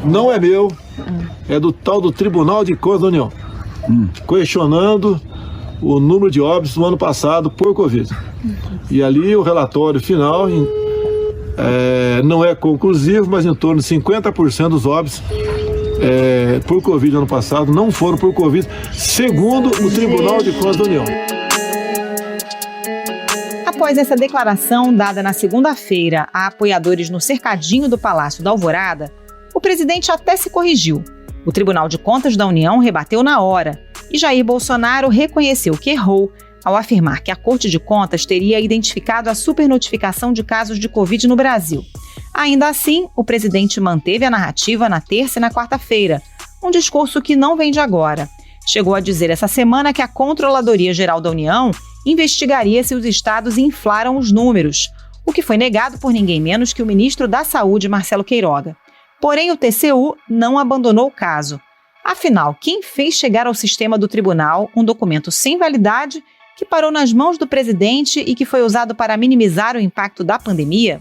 não é meu, é do tal do Tribunal de Contas da União, questionando o número de óbitos no ano passado por Covid. E ali o relatório final não é conclusivo, mas em torno de 50% dos óbitos por Covid no ano passado não foram por Covid, segundo o Tribunal de Contas da União. Após essa declaração dada na segunda-feira a apoiadores no cercadinho do Palácio da Alvorada, o presidente até se corrigiu. O Tribunal de Contas da União rebateu na hora e Jair Bolsonaro reconheceu que errou ao afirmar que a Corte de Contas teria identificado a supernotificação de casos de Covid no Brasil. Ainda assim, o presidente manteve a narrativa na terça e na quarta-feira, um discurso que não vem de agora. Chegou a dizer essa semana que a Controladoria Geral da União investigaria se os estados inflaram os números, o que foi negado por ninguém menos que o ministro da Saúde, Marcelo Queiroga. Porém, o TCU não abandonou o caso. Afinal, quem fez chegar ao sistema do tribunal um documento sem validade que parou nas mãos do presidente e que foi usado para minimizar o impacto da pandemia?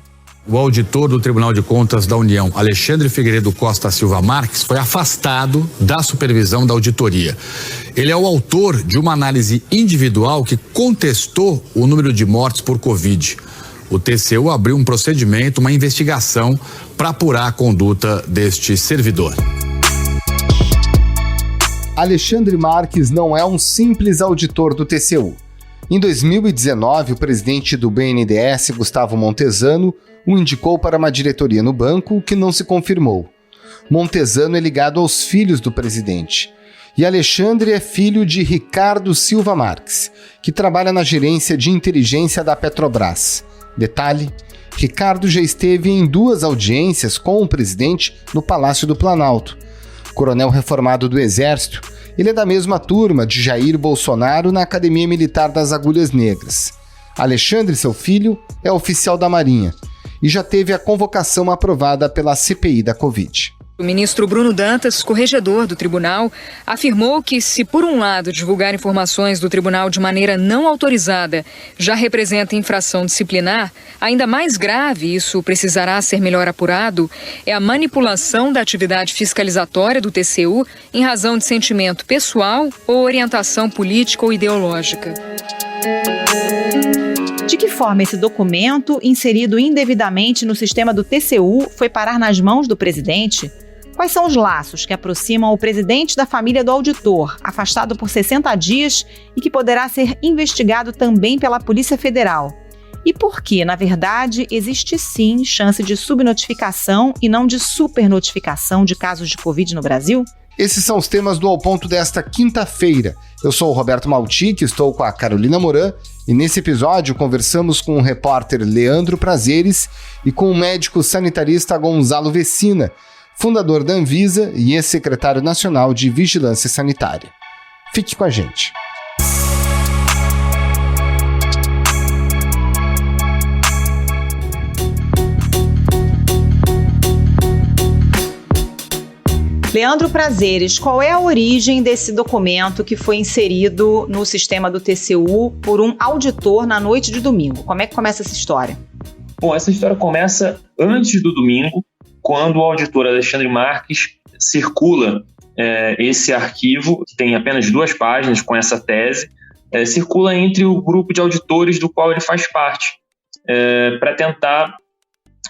O auditor do Tribunal de Contas da União, Alexandre Figueiredo Costa Silva Marques, foi afastado da supervisão da auditoria. Ele é o autor de uma análise individual que contestou o número de mortes por Covid. O TCU abriu um procedimento, uma investigação, para apurar a conduta deste servidor. Alexandre Marques não é um simples auditor do TCU. Em 2019, o presidente do BNDES, Gustavo Montesano, o indicou para uma diretoria no banco, que não se confirmou. Montesano é ligado aos filhos do presidente. E Alexandre é filho de Ricardo Silva Marques, que trabalha na gerência de inteligência da Petrobras. Detalhe: Ricardo já esteve em 2 audiências com o presidente no Palácio do Planalto. Coronel reformado do Exército, ele é da mesma turma de Jair Bolsonaro na Academia Militar das Agulhas Negras. Alexandre, seu filho, é oficial da Marinha e já teve a convocação aprovada pela CPI da Covid. O ministro Bruno Dantas, corregedor do tribunal, afirmou que se, por um lado, divulgar informações do tribunal de maneira não autorizada já representa infração disciplinar, ainda mais grave, isso precisará ser melhor apurado, é a manipulação da atividade fiscalizatória do TCU em razão de sentimento pessoal ou orientação política ou ideológica. De que forma esse documento, inserido indevidamente no sistema do TCU, foi parar nas mãos do presidente? Quais são os laços que aproximam o presidente da família do auditor, afastado por 60 dias e que poderá ser investigado também pela Polícia Federal? E por que, na verdade, existe sim chance de subnotificação e não de supernotificação de casos de Covid no Brasil? Esses são os temas do Ao Ponto desta quinta-feira. Eu sou o Roberto Maltic, estou com a Carolina Moran e nesse episódio conversamos com o repórter Leandro Prazeres e com o médico sanitarista Gonzalo Vecina, fundador da Anvisa e ex-secretário nacional de Vigilância Sanitária. Fique com a gente. Leandro Prazeres, qual é a origem desse documento que foi inserido no sistema do TCU por um auditor na noite de domingo? Como é que começa essa história? Bom, essa história começa antes do domingo, quando o auditor Alexandre Marques circula esse arquivo, que tem apenas 2 páginas com essa tese, circula entre o grupo de auditores do qual ele faz parte, para tentar,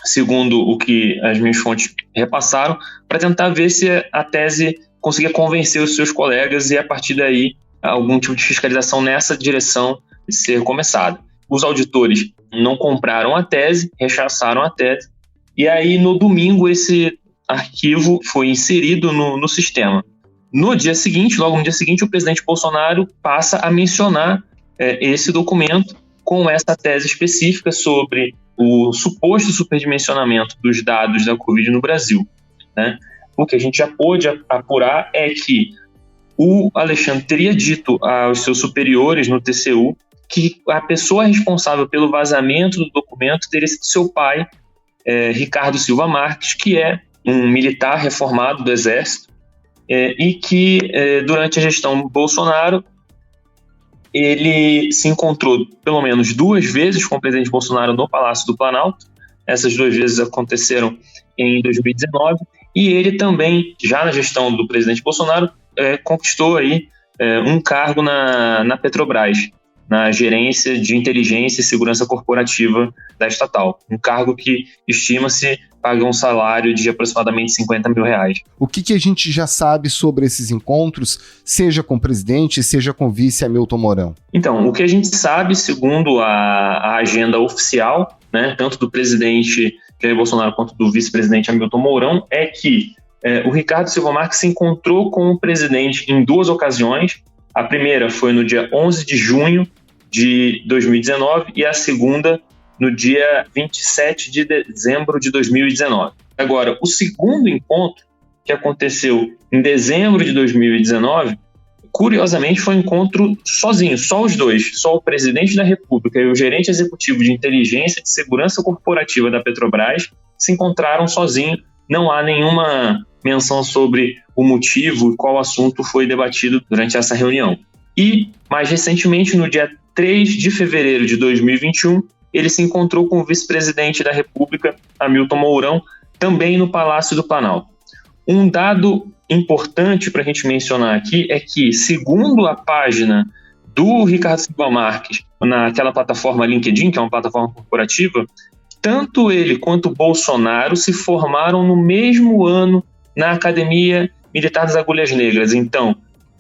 segundo o que as minhas fontes repassaram, para tentar ver se a tese conseguia convencer os seus colegas e, a partir daí, algum tipo de fiscalização nessa direção ser começada. Os auditores não compraram a tese, rechaçaram a tese, e aí, no domingo, esse arquivo foi inserido no sistema. No dia seguinte, logo no dia seguinte, o presidente Bolsonaro passa a mencionar esse documento com essa tese específica sobre o suposto superdimensionamento dos dados da Covid no Brasil, né? O que a gente já pôde apurar é que o Alexandre teria dito aos seus superiores no TCU que a pessoa responsável pelo vazamento do documento teria sido seu pai, Ricardo Silva Marques, que é um militar reformado do Exército, e que durante a gestão Bolsonaro ele se encontrou pelo menos 2 vezes com o presidente Bolsonaro no Palácio do Planalto. Essas 2 vezes aconteceram em 2019, e ele também, já na gestão do presidente Bolsonaro, conquistou aí um cargo na Petrobras, na gerência de inteligência e segurança corporativa da estatal. Um cargo que estima-se paga um salário de aproximadamente R$50 mil. O que a gente já sabe sobre esses encontros, seja com o presidente, seja com o vice Hamilton Mourão? Então, o que a gente sabe, segundo a agenda oficial, né, tanto do presidente Jair Bolsonaro quanto do vice-presidente Hamilton Mourão, é que o Ricardo Silva Marques se encontrou com o presidente em 2 ocasiões. A primeira foi no dia 11 de junho de 2019 e a segunda no dia 27 de dezembro de 2019. Agora, o segundo encontro, que aconteceu em dezembro de 2019, curiosamente foi um encontro sozinho, só os dois, só o presidente da República e o gerente executivo de inteligência e de segurança corporativa da Petrobras se encontraram sozinhos. Não há nenhuma menção sobre o motivo e qual assunto foi debatido durante essa reunião. E, mais recentemente, no dia 3 de fevereiro de 2021, ele se encontrou com o vice-presidente da República, Hamilton Mourão, também no Palácio do Planalto. Um dado importante para a gente mencionar aqui é que, segundo a página do Ricardo Silva Marques, naquela plataforma LinkedIn, que é uma plataforma corporativa, tanto ele quanto o Bolsonaro se formaram no mesmo ano na Academia Militar das Agulhas Negras. Então,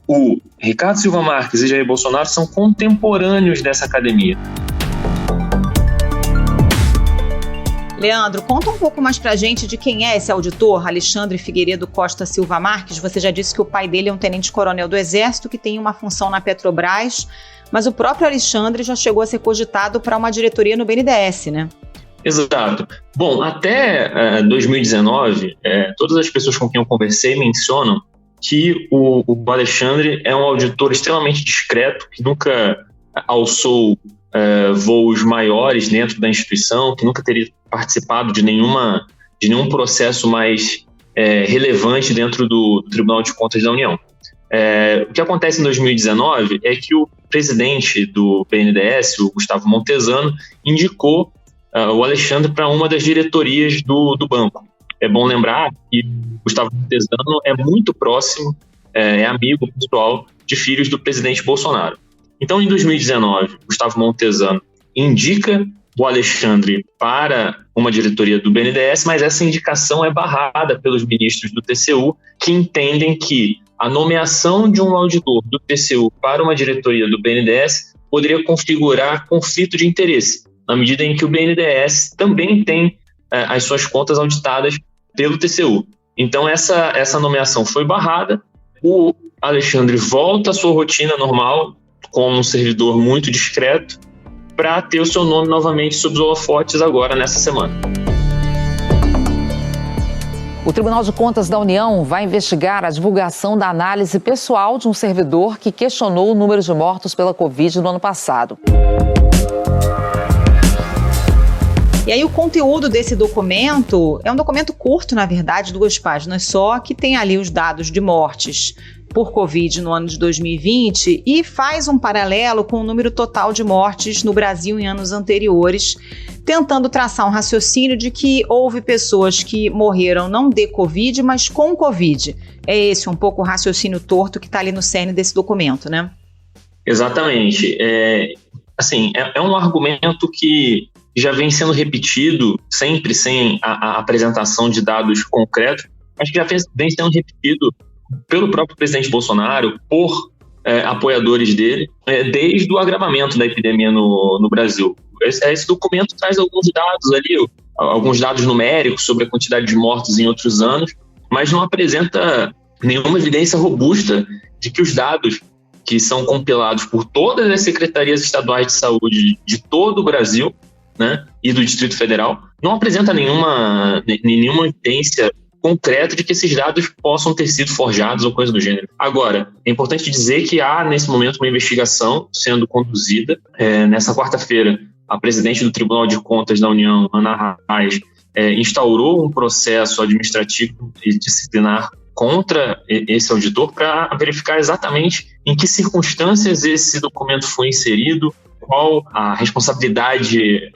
o Ricardo Silva Marques e Jair Bolsonaro são contemporâneos dessa academia. Leandro, conta um pouco mais pra gente de quem é esse auditor, Alexandre Figueiredo Costa Silva Marques. Você já disse que o pai dele é um tenente-coronel do Exército que tem uma função na Petrobras, mas o próprio Alexandre já chegou a ser cogitado para uma diretoria no BNDES, né? Exato. Bom, até 2019, todas as pessoas com quem eu conversei mencionam que o Alexandre é um auditor extremamente discreto, que nunca alçou voos maiores dentro da instituição, que nunca teria participado de nenhum processo mais relevante dentro do Tribunal de Contas da União. O que acontece em 2019 é que o presidente do BNDES, o Gustavo Montesano, indicou o Alexandre para uma das diretorias do banco. É bom lembrar que o Gustavo Montesano é muito próximo, é amigo pessoal de filhos do presidente Bolsonaro. Então, em 2019, Gustavo Montesano indica o Alexandre para uma diretoria do BNDES, mas essa indicação é barrada pelos ministros do TCU, que entendem que a nomeação de um auditor do TCU para uma diretoria do BNDES poderia configurar conflito de interesse, na medida em que o BNDES também tem as suas contas auditadas pelo TCU. Então, essa nomeação foi barrada, o Alexandre volta à sua rotina normal, como um servidor muito discreto, para ter o seu nome novamente sob os holofotes agora nessa semana. O Tribunal de Contas da União vai investigar a divulgação da análise pessoal de um servidor que questionou o número de mortos pela Covid no ano passado. E aí o conteúdo desse documento é um documento curto, na verdade, 2 páginas só, que tem ali os dados de mortes por Covid no ano de 2020 e faz um paralelo com o número total de mortes no Brasil em anos anteriores, tentando traçar um raciocínio de que houve pessoas que morreram não de Covid, mas com Covid. É esse um pouco o raciocínio torto que está ali no cerne desse documento, né? Exatamente. É um argumento que já vem sendo repetido, sempre sem a apresentação de dados concretos, mas que já vem sendo repetido pelo próprio presidente Bolsonaro, por apoiadores dele, desde o agravamento da epidemia no Brasil. Esse documento traz alguns dados ali, alguns dados numéricos sobre a quantidade de mortos em outros anos, mas não apresenta nenhuma evidência robusta de que os dados que são compilados por todas as secretarias estaduais de saúde de todo o Brasil, né, e do Distrito Federal, não apresenta nenhuma evidência concreta de que esses dados possam ter sido forjados ou coisa do gênero. Agora, é importante dizer que há, nesse momento, uma investigação sendo conduzida. Nessa quarta-feira, a presidente do Tribunal de Contas da União, Ana Reis, instaurou um processo administrativo e disciplinar contra esse auditor para verificar exatamente em que circunstâncias esse documento foi inserido, qual a responsabilidade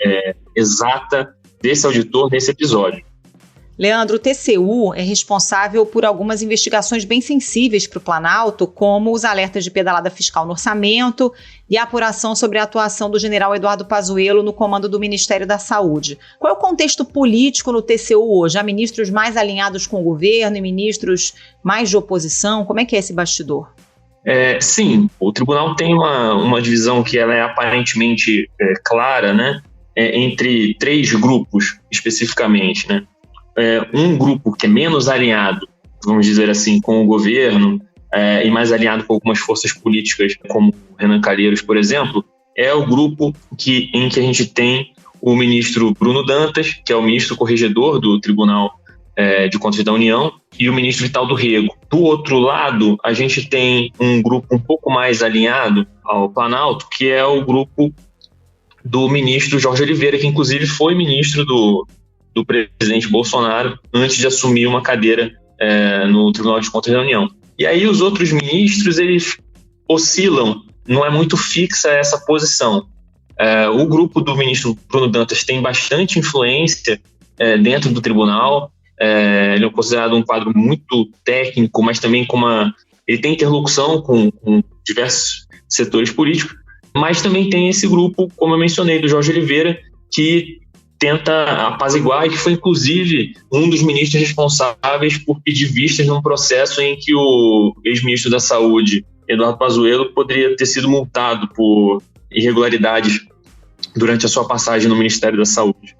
exata desse auditor nesse episódio. Leandro, o TCU é responsável por algumas investigações bem sensíveis para o Planalto, como os alertas de pedalada fiscal no orçamento e a apuração sobre a atuação do general Eduardo Pazuello no comando do Ministério da Saúde. Qual é o contexto político no TCU hoje? Há ministros mais alinhados com o governo e ministros mais de oposição? Como é que é esse bastidor? Sim, o tribunal tem uma divisão que ela é aparentemente clara, né, entre 3 grupos especificamente, né? Um grupo que é menos alinhado, vamos dizer assim, com o governo e mais alinhado com algumas forças políticas, como Renan Calheiros, por exemplo, é o grupo em que a gente tem o ministro Bruno Dantas, que é o ministro corregedor do Tribunal de Contas da União, e o ministro Vital Rego. Do outro lado, a gente tem um grupo um pouco mais alinhado ao Planalto, que é o grupo do ministro Jorge Oliveira, que inclusive foi ministro do presidente Bolsonaro antes de assumir uma cadeira no Tribunal de Contas da União. E aí os outros ministros, eles oscilam, não é muito fixa essa posição. O grupo do ministro Bruno Dantas tem bastante influência dentro do tribunal, ele é considerado um quadro muito técnico, mas também ele tem interlocução com diversos setores políticos, mas também tem esse grupo, como eu mencionei, do Jorge Oliveira, que tenta apaziguar e que foi, inclusive, um dos ministros responsáveis por pedir vistas num processo em que o ex-ministro da Saúde, Eduardo Pazuello, poderia ter sido multado por irregularidades durante a sua passagem no Ministério da Saúde.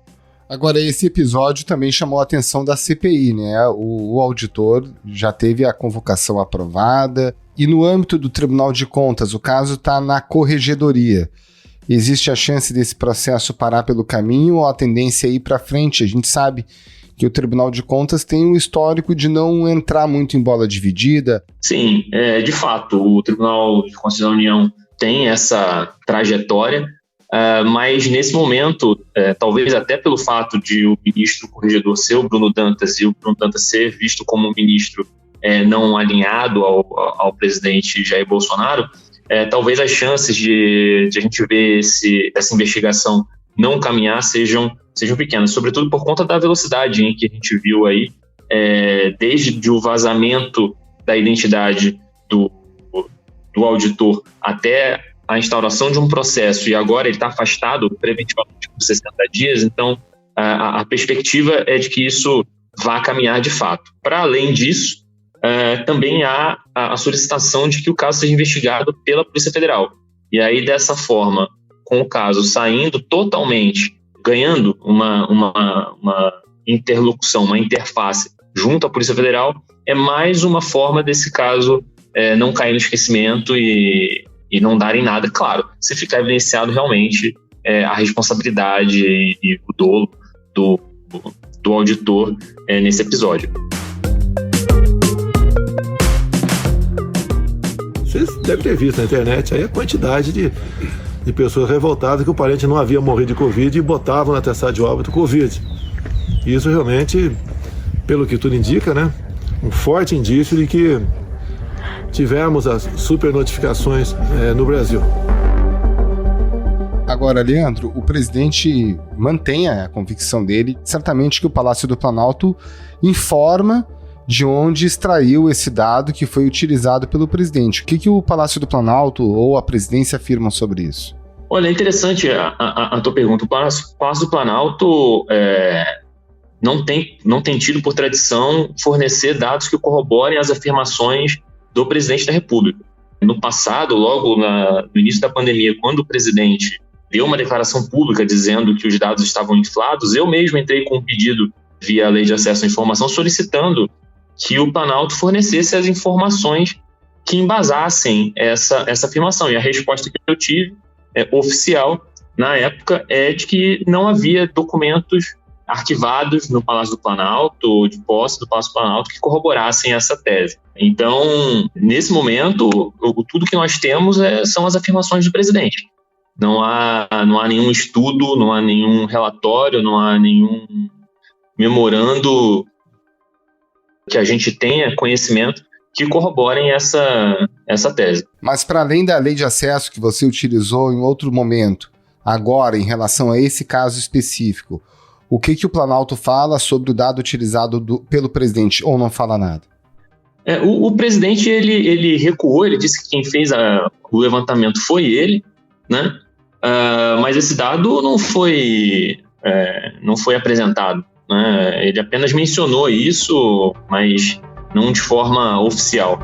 Agora, esse episódio também chamou a atenção da CPI, né? O auditor já teve a convocação aprovada e no âmbito do Tribunal de Contas, o caso está na corregedoria. Existe a chance desse processo parar pelo caminho ou a tendência é ir para frente? A gente sabe que o Tribunal de Contas tem um histórico de não entrar muito em bola dividida. Sim, de fato, o Tribunal de Contas da União tem essa trajetória, mas nesse momento, talvez até pelo fato de o ministro corregedor ser o Bruno Dantas e o Bruno Dantas ser visto como um ministro não alinhado ao presidente Jair Bolsonaro, talvez as chances de a gente ver essa investigação não caminhar sejam pequenas, sobretudo por conta da velocidade em que a gente viu aí, desde o vazamento da identidade do auditor até a instauração de um processo, e agora ele está afastado preventivamente por 60 dias, então a perspectiva é de que isso vá caminhar de fato. Para além disso, também há a solicitação de que o caso seja investigado pela Polícia Federal. E aí, dessa forma, com o caso saindo totalmente, ganhando uma interlocução, uma interface junto à Polícia Federal, é mais uma forma desse caso não cair no esquecimento e não dar em nada. Claro, se ficar evidenciado realmente a responsabilidade e o dolo do auditor nesse episódio. Vocês devem ter visto na internet aí a quantidade de pessoas revoltadas que o parente não havia morrido de Covid e botavam na atestado de óbito Covid. Isso realmente, pelo que tudo indica, né, um forte indício de que tivemos as supernotificações no Brasil. Agora, Leandro, o presidente mantém a convicção dele, certamente que o Palácio do Planalto informa de onde extraiu esse dado que foi utilizado pelo presidente. O que o Palácio do Planalto ou a presidência afirmam sobre isso? Olha, é interessante a tua pergunta. O Palácio do Planalto não tem tido por tradição fornecer dados que corroborem as afirmações do presidente da República. No passado, logo no início da pandemia, quando o presidente deu uma declaração pública dizendo que os dados estavam inflados, eu mesmo entrei com um pedido via Lei de Acesso à Informação solicitando que o Planalto fornecesse as informações que embasassem essa afirmação. E a resposta que eu tive, oficial, na época, é de que não havia documentos arquivados no Palácio do Planalto, de posse do Palácio do Planalto, que corroborassem essa tese. Então, nesse momento, tudo que nós temos são as afirmações do presidente. Não há nenhum estudo, não há nenhum relatório, não há nenhum memorando que a gente tenha conhecimento que corroborem essa tese. Mas para além da lei de acesso que você utilizou em outro momento, agora em relação a esse caso específico, O que o Planalto fala sobre o dado utilizado pelo presidente, ou não fala nada? O presidente ele recuou, ele disse que quem fez o levantamento foi ele, né? Mas esse dado não foi apresentado, né? Ele apenas mencionou isso, mas não de forma oficial.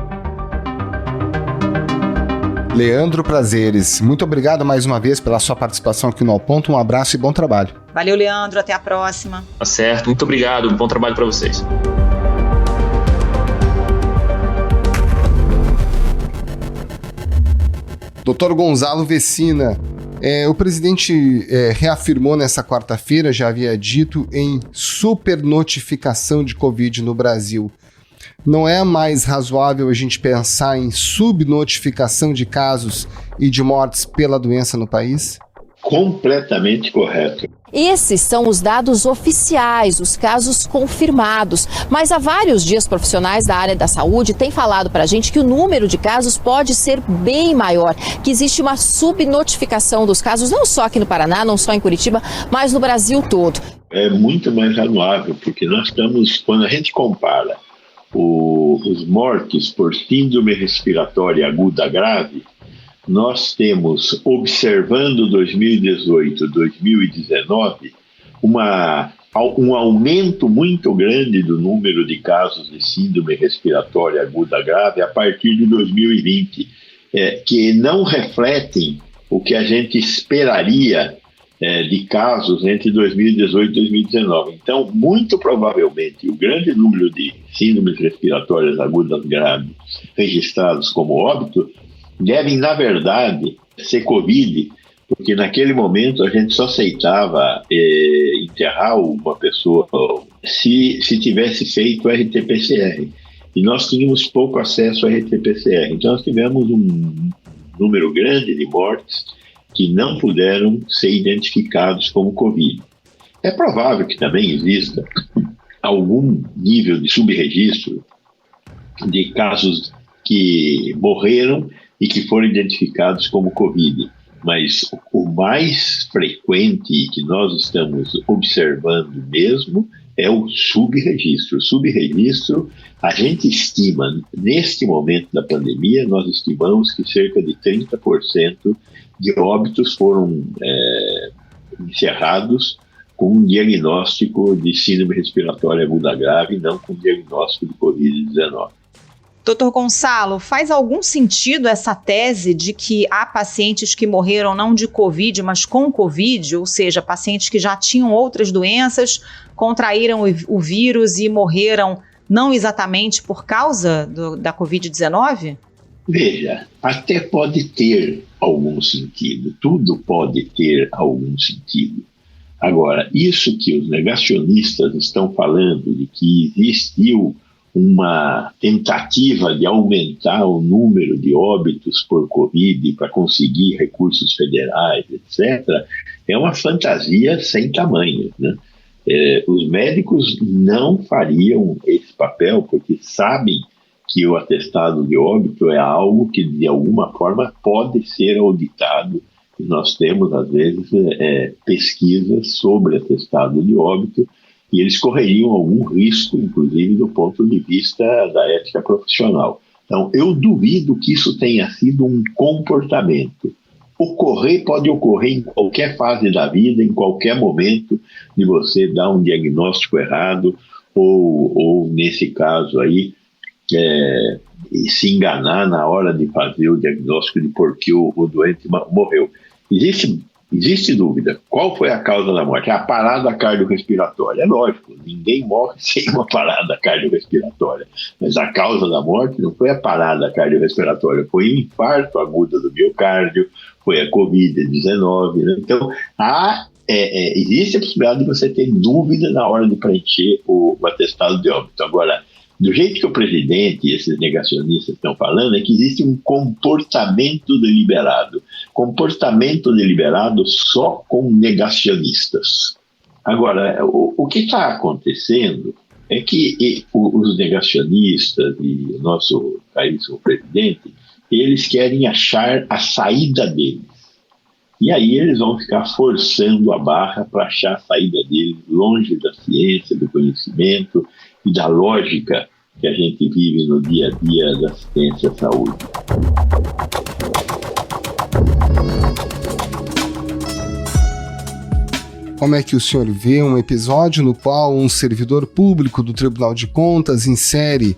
Leandro Prazeres, muito obrigado mais uma vez pela sua participação aqui no Ao Ponto. Um abraço e bom trabalho. Valeu, Leandro. Até a próxima. Tá certo. Muito obrigado. Bom trabalho para vocês. Dr. Gonzalo Vecina, o presidente reafirmou nessa quarta-feira, já havia dito, em supernotificação de Covid no Brasil. Não é mais razoável a gente pensar em subnotificação de casos e de mortes pela doença no país? Completamente correto. Esses são os dados oficiais, os casos confirmados. Mas há vários dias profissionais da área da saúde têm falado para a gente que o número de casos pode ser bem maior, que existe uma subnotificação dos casos, não só aqui no Paraná, não só em Curitiba, mas no Brasil todo. É muito mais razoável, porque nós estamos, quando a gente compara os mortes por síndrome respiratória aguda grave, nós temos, observando 2018, 2019, um aumento muito grande do número de casos de síndrome respiratória aguda grave a partir de 2020, que não refletem o que a gente esperaria de casos entre 2018 e 2019. Então, muito provavelmente, o grande número de síndromes respiratórias agudas graves registrados como óbito devem, na verdade, ser Covid, porque naquele momento a gente só aceitava enterrar uma pessoa se tivesse feito RT-PCR. E nós tínhamos pouco acesso a RT-PCR. Então, nós tivemos um número grande de mortes que não puderam ser identificados como Covid. É provável que também exista algum nível de subregistro de casos que morreram e que foram identificados como Covid. Mas o mais frequente que nós estamos observando mesmo é o subregistro. O subregistro, a gente estima, neste momento da pandemia, nós estimamos que cerca de 30% de óbitos foram encerrados com um diagnóstico de síndrome respiratória aguda grave, não com diagnóstico de Covid-19. Doutor Gonçalo, faz algum sentido essa tese de que há pacientes que morreram não de Covid, mas com Covid, ou seja, pacientes que já tinham outras doenças, contraíram o vírus e morreram não exatamente por causa da Covid-19? Veja, até pode ter algum sentido, tudo pode ter algum sentido. Agora, isso que os negacionistas estão falando de que existiu uma tentativa de aumentar o número de óbitos por Covid para conseguir recursos federais, etc., é uma fantasia sem tamanho, né? Os médicos não fariam esse papel porque sabem que o atestado de óbito é algo que, de alguma forma, pode ser auditado. E nós temos, às vezes, pesquisas sobre atestado de óbito, e eles correriam algum risco, inclusive, do ponto de vista da ética profissional. Então, eu duvido que isso tenha sido um comportamento. Pode ocorrer em qualquer fase da vida, em qualquer momento, de você dar um diagnóstico errado, ou nesse caso aí, se enganar na hora de fazer o diagnóstico de por que o doente morreu. Existe dúvida. Qual foi a causa da morte? A parada cardiorrespiratória. É lógico, ninguém morre sem uma parada cardiorrespiratória. Mas a causa da morte não foi a parada cardiorrespiratória, foi o infarto agudo do miocárdio, foi a Covid-19. Né? Então, existe a possibilidade de você ter dúvida na hora de preencher o atestado de óbito. Agora, do jeito que o presidente e esses negacionistas estão falando, é que existe um comportamento deliberado. Comportamento deliberado só com negacionistas. Agora, o que está acontecendo é que os negacionistas e o nosso caríssimo presidente, eles querem achar a saída deles. E aí eles vão ficar forçando a barra para achar a saída deles longe da ciência, do conhecimento e da lógica que a gente vive no dia a dia da assistência à saúde. Como é que o senhor vê um episódio no qual um servidor público do Tribunal de Contas insere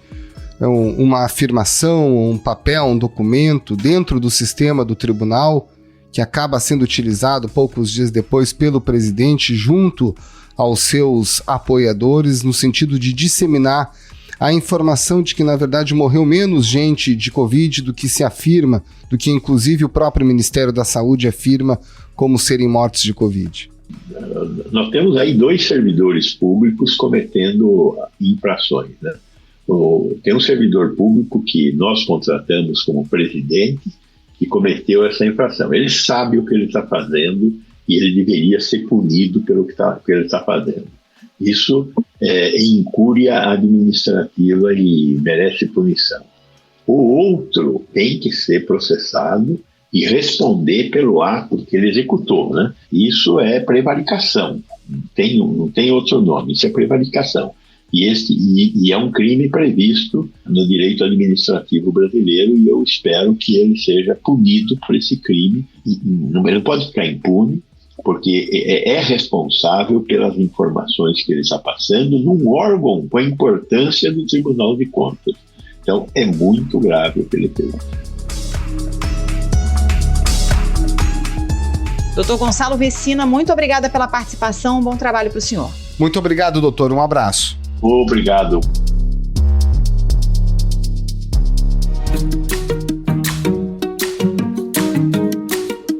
uma afirmação, um papel, um documento dentro do sistema do tribunal que acaba sendo utilizado poucos dias depois pelo presidente junto aos seus apoiadores no sentido de disseminar a informação de que, na verdade, morreu menos gente de Covid do que se afirma, do que inclusive o próprio Ministério da Saúde afirma como serem mortes de Covid? Nós temos aí 2 servidores públicos cometendo infrações, né? Tem um servidor público que nós contratamos como presidente que cometeu essa infração. Ele sabe o que ele está fazendo e ele deveria ser punido pelo que ele está fazendo. Isso é incúria administrativa e merece punição. O outro tem que ser processado e responder pelo ato que ele executou, né? Isso é prevaricação, não tem outro nome, isso é prevaricação. E é um crime previsto no direito administrativo brasileiro e eu espero que ele seja punido por esse crime. Ele não pode ficar impune, porque é responsável pelas informações que ele está passando num órgão com a importância do Tribunal de Contas. Então, é muito grave o que ele fez. Doutor Gonçalo Vecina, muito obrigada pela participação. Bom trabalho para o senhor. Muito obrigado, doutor. Um abraço. Obrigado.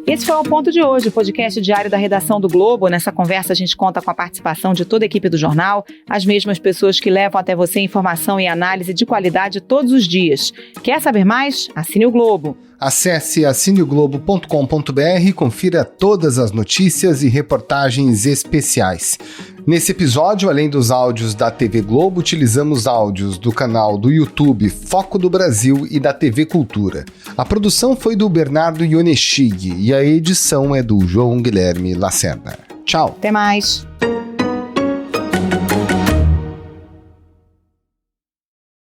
Esse foi o Ponto de hoje, o podcast diário da redação do Globo. Nessa conversa a gente conta com a participação de toda a equipe do jornal, as mesmas pessoas que levam até você informação e análise de qualidade todos os dias. Quer saber mais? Assine o Globo. Acesse assineoglobo.com.br e confira todas as notícias e reportagens especiais. Nesse episódio, além dos áudios da TV Globo, utilizamos áudios do canal do YouTube Foco do Brasil e da TV Cultura. A produção foi do Bernardo Ionechig e a edição é do João Guilherme Lacerda. Tchau. Até mais.